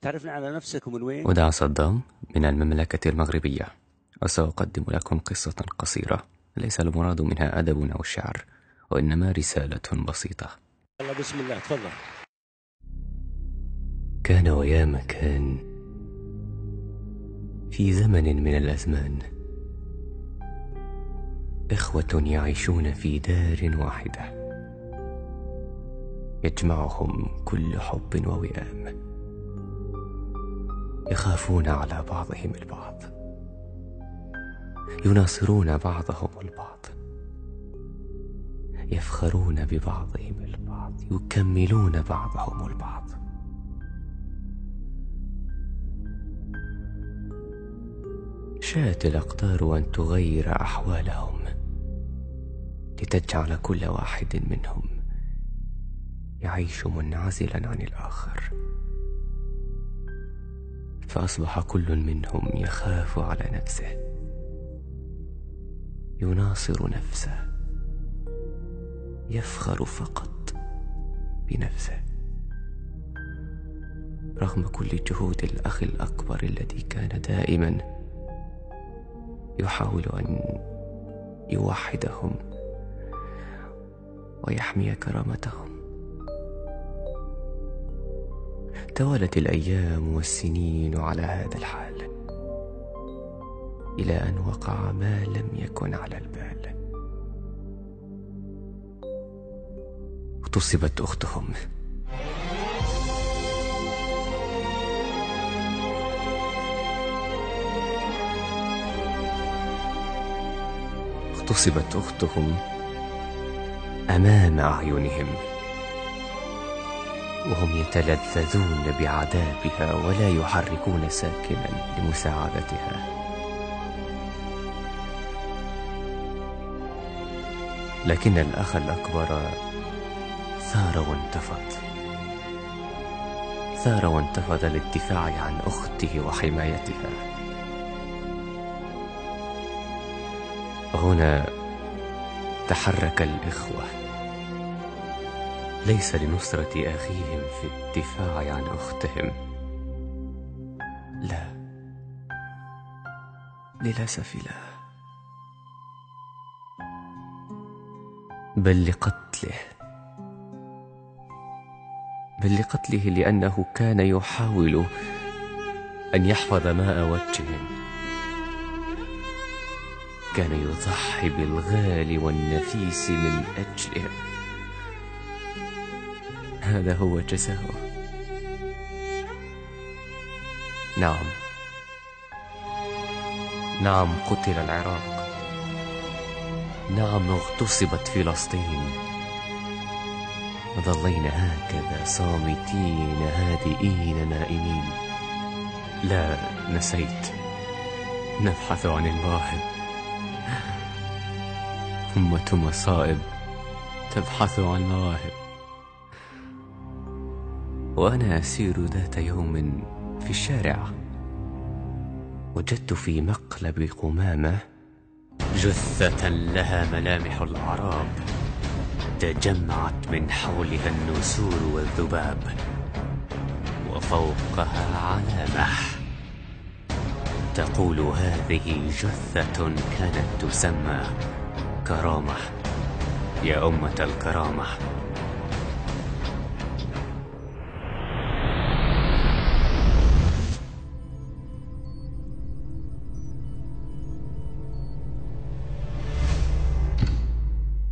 تعرفنا على نفسك ومن وين؟ وداع صدام من المملكة المغربية، وسأقدم لكم قصة قصيرة ليس المراد منها أدب أو شعر، وإنما رسالة بسيطة. الله، بسم الله، تفضل. كان ويا مكان في زمن من الأزمان إخوة يعيشون في دار واحدة يجمعهم كل حب ووئام، يخافون على بعضهم البعض، يناصرون بعضهم البعض، يفخرون ببعضهم البعض، يكملون بعضهم البعض. شاءت الأقدار أن تغير أحوالهم لتجعل كل واحد منهم يعيش منعزلا عن الآخر، فأصبح كل منهم يخاف على نفسه، يناصر نفسه، يفخر فقط بنفسه، رغم كل جهود الأخ الأكبر الذي كان دائما يحاول أن يوحدهم ويحمي كرامتهم. توالت الأيام والسنين على هذا الحال، إلى أن وقع ما لم يكن على البال. اغتصبت أختهم. اغتصبت أختهم أمام أعينهم، وهم يتلذذون بعذابها ولا يحركون ساكنا لمساعدتها. لكن الأخ الأكبر ثار وانتفض للدفاع عن أخته وحمايتها. هنا تحرك الإخوة، ليس لنصرة أخيهم في الدفاع عن أختهم، لا، للأسف لا، بل لقتله لأنه كان يحاول أن يحفظ ماء وجههم، كان يضحي بالغالي والنفيس من أجلهم. هذا هو جزاؤه. نعم، قتل العراق، نعم، اغتصبت فلسطين. ظلينا هكذا صامتين هادئين نائمين. لا، نسيت، نبحث عن المواهب. أمة مصائب تبحث عن مواهب. وأنا أسير ذات يوم في الشارع، وجدت في مقلب قمامة جثة لها ملامح الأعراب، تجمعت من حولها النسور والذباب، وفوقها علامة تقول هذه جثة كانت تسمى كرامة. يا أمة الكرامة،